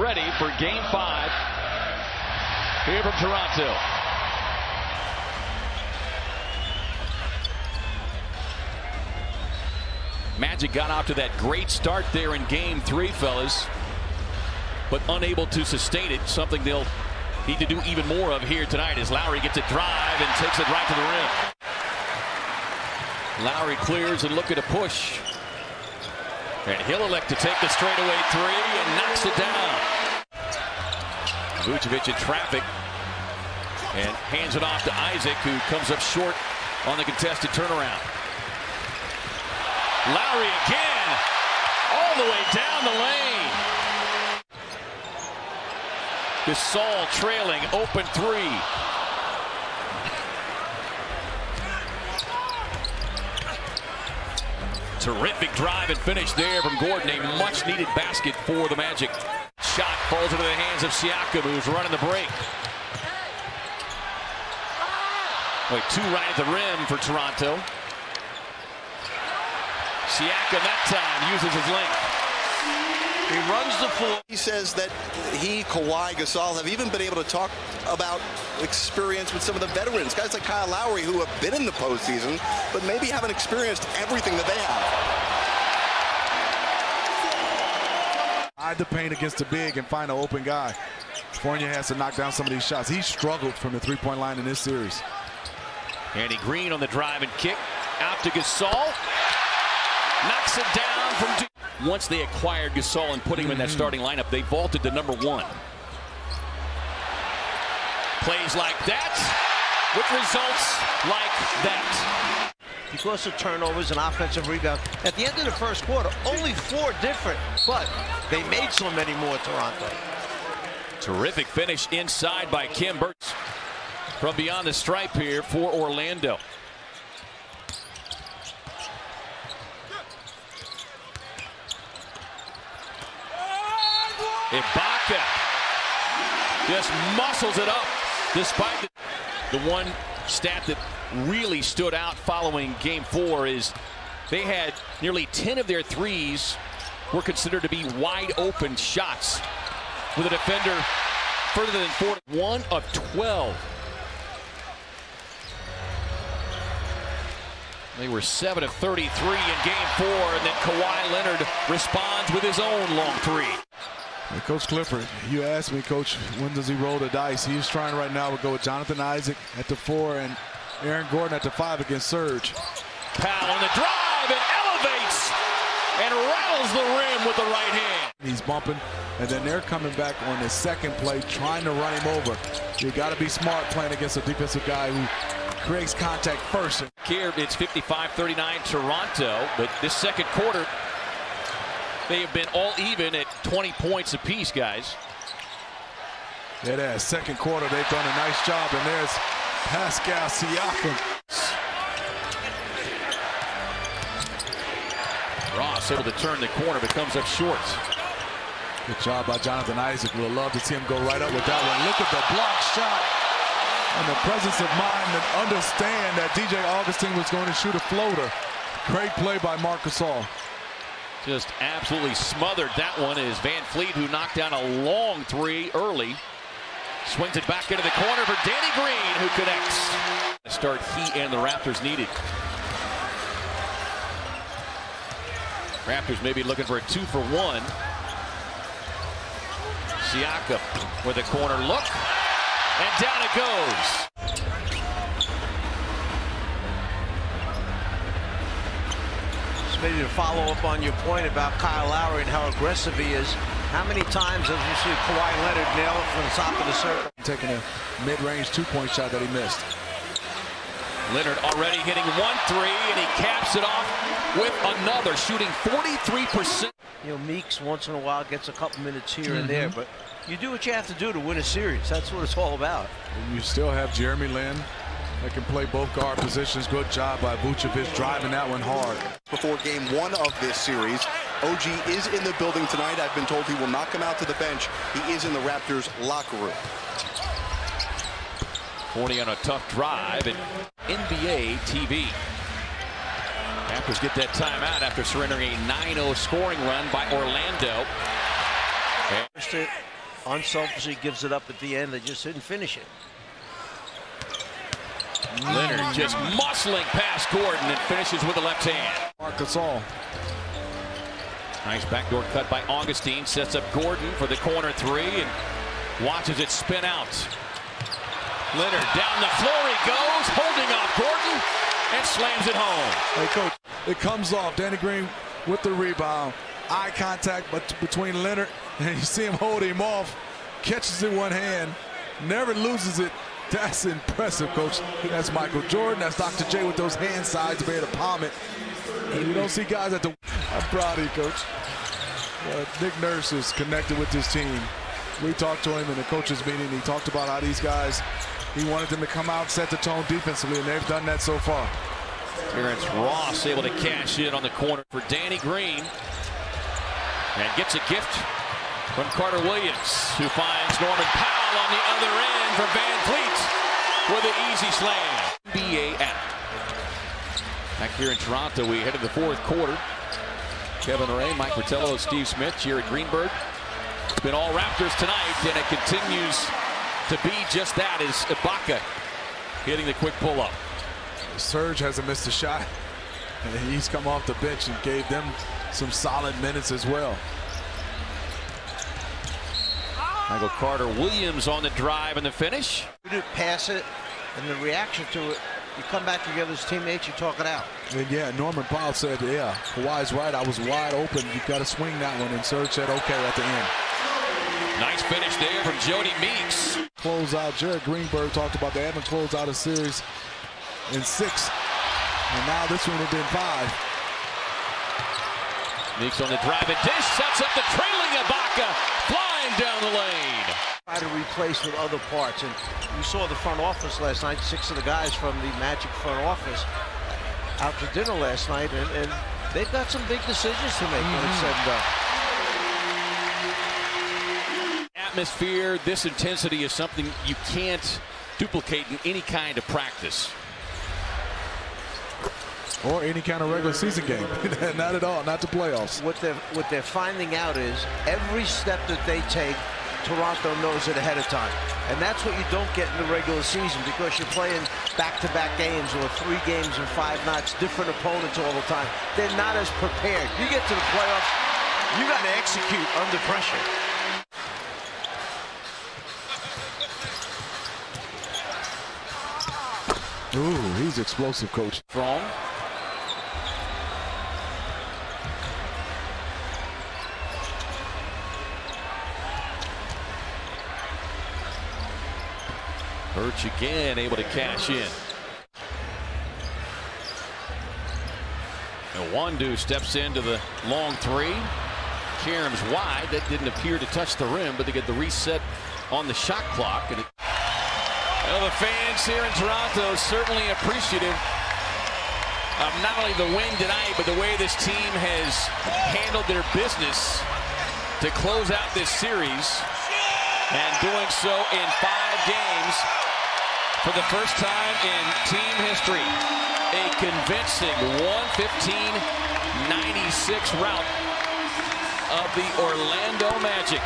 ready for Game 5 here from Toronto. Magic got off to that great start there in Game 3, fellas, but unable to sustain it. Something they'll need to do even more of here tonight as Lowry gets a drive and takes it right to the rim. Lowry clears and looking to push. And he'll elect to take the straightaway three and knocks it down. Vucevic in traffic and hands it off to Isaac, who comes up short on the contested turnaround. Lowry again, all the way down the lane. Gasol trailing, open three. Terrific drive and finish there from Gordon. A much-needed basket for the Magic. Shot falls into the hands of Siakam, who's running the break. Wait, two right at the rim for Toronto. Siakam that time uses his length. He runs the floor. He says that he, Kawhi, Gasol have even been able to talk about experience with some of the veterans. Guys like Kyle Lowry, who have been in the postseason, but maybe haven't experienced everything that they have. Hide the paint against the big and find an open guy. Fournier has to knock down some of these shots. He struggled from the three-point line in this series. Andy Green on the drive and kick. Out to Gasol. Knocks it down from two. Once they acquired Gasol and put him in that starting lineup, they vaulted to #1. Plays like that, with results like that. Because of turnovers and offensive rebounds, at the end of the first quarter, only 4 different, but they made so many more, Toronto. Terrific finish inside by Kim Burks from beyond the stripe here for Orlando. Ibaka just muscles it up despite the one stat that really stood out following Game 4 is they had nearly 10 of their threes were considered to be wide open shots with a defender further than 4. 1 of 12. They were 7 of 33 in Game 4, and then Kawhi Leonard responds with his own long three. Hey, Coach Clifford, you asked me, Coach, when does he roll the dice? He's trying right now to go with Jonathan Isaac at the 4 and Aaron Gordon at the 5 against Serge. Powell on the drive and elevates and rattles the rim with the right hand. He's bumping, and then they're coming back on the second play, trying to run him over. You got to be smart playing against a defensive guy who creates contact first. Here it's 55-39 Toronto, but this second quarter, they have been all even at 20 points apiece, guys. Yeah, that second quarter, they've done a nice job, and there's Pascal Siakam. Ross able to turn the corner, but comes up short. Good job by Jonathan Isaac. We'll love to see him go right up with that one. Look at the block shot and the presence of mind to understand that DJ Augustine was going to shoot a floater. Great play by Marc Gasol. Just absolutely smothered that one is Van Fleet, who knocked down a long three early. Swings it back into the corner for Danny Green, who connects. The start he and the Raptors needed. Raptors maybe looking for a 2-for-1. Siakam with a corner look, and down it goes. Maybe to follow up on your point about Kyle Lowry and how aggressive he is, how many times have you seen Kawhi Leonard nail it from the top of the circle? Taking a mid-range two-point shot that he missed. Leonard already hitting 1-3, and he caps it off with another, shooting 43%. You know, Meeks once in a while gets a couple minutes here and there, but you do what you have to do to win a series. That's what it's all about. And you still have Jeremy Lin that can play both guard positions. Good job by Vucevic driving that one hard. Before Game 1 of this series, OG is in the building tonight. I've been told he will not come out to the bench. He is in the Raptors locker room. 40 on a tough drive, and NBA TV. Raptors get that timeout after surrendering a 9-0 scoring run by Orlando. unselfishly gives it up at the end. They just didn't finish it. Leonard just muscling past Gordon and finishes with the left hand. Marcus All. Nice backdoor cut by Augustine. Sets up Gordon for the corner three and watches it spin out. Leonard down the floor he goes, holding off Gordon and slams it home. Hey, Coach, it comes off. Danny Green with the rebound. Eye contact between Leonard, and you see him hold him off. Catches it one hand, never loses it. That's impressive, Coach. That's Michael Jordan. That's Dr. J with those hand sides to be able to palm it. And you don't see guys at the... I'm proud of you, Coach. Nick Nurse is connected with this team. We talked to him in the coaches meeting. He talked about how these guys, he wanted them to come out, set the tone defensively, and they've done that so far. Terrence Ross able to cash in on the corner for Danny Green. And gets a gift from Carter Williams, who finds Norman Powell on the other end for Van Fleet with an easy slam. NBA app. Back here in Toronto, we head to the fourth quarter. Kevin Ray, Mike Fratello, Steve Smith, Jared Greenberg. It's been all Raptors tonight, and it continues to be just that as Ibaka hitting the quick pull-up. Serge hasn't missed a shot. And he's come off the bench and gave them some solid minutes as well. Michael Carter Williams on the drive and the finish. You do pass it, and the reaction to it, you come back together as teammates, you talk it out. And yeah, Norman Powell said, yeah, Kawhi's right. I was wide open. You got to swing that one. And Serge said, okay, at the end. Nice finish there from Jody Meeks. Close out. Jared Greenberg talked about they haven't closed out a series in 6. And now this one will be in 5. Meeks on the drive and dish, sets up the trailing Ibaka, flying down the lane. Try to replace with other parts, and you saw the front office last night. 6 of the guys from the Magic front office out to dinner last night, and they've got some big decisions to make when it's said and done. Atmosphere, this intensity is something you can't duplicate in any kind of practice. Or any kind of regular season game. Not at all, not the playoffs. What they're finding out is every step that they take, Toronto knows it ahead of time. And that's what you don't get in the regular season, because you're playing back-to-back games or 3 games in 5 nights, different opponents all the time. They're not as prepared. You get to the playoffs, you got to execute under pressure. Ooh, he's explosive, Coach. Strong. Birch again able to cash in. And Wandu steps into the long 3. Karam's wide. That didn't appear to touch the rim, but they get the reset on the shot clock. And well, the fans here in Toronto certainly appreciative of not only the win tonight, but the way this team has handled their business to close out this series, and doing so in 5 games for the first time in team history. A convincing 115-96 rout of the Orlando Magic.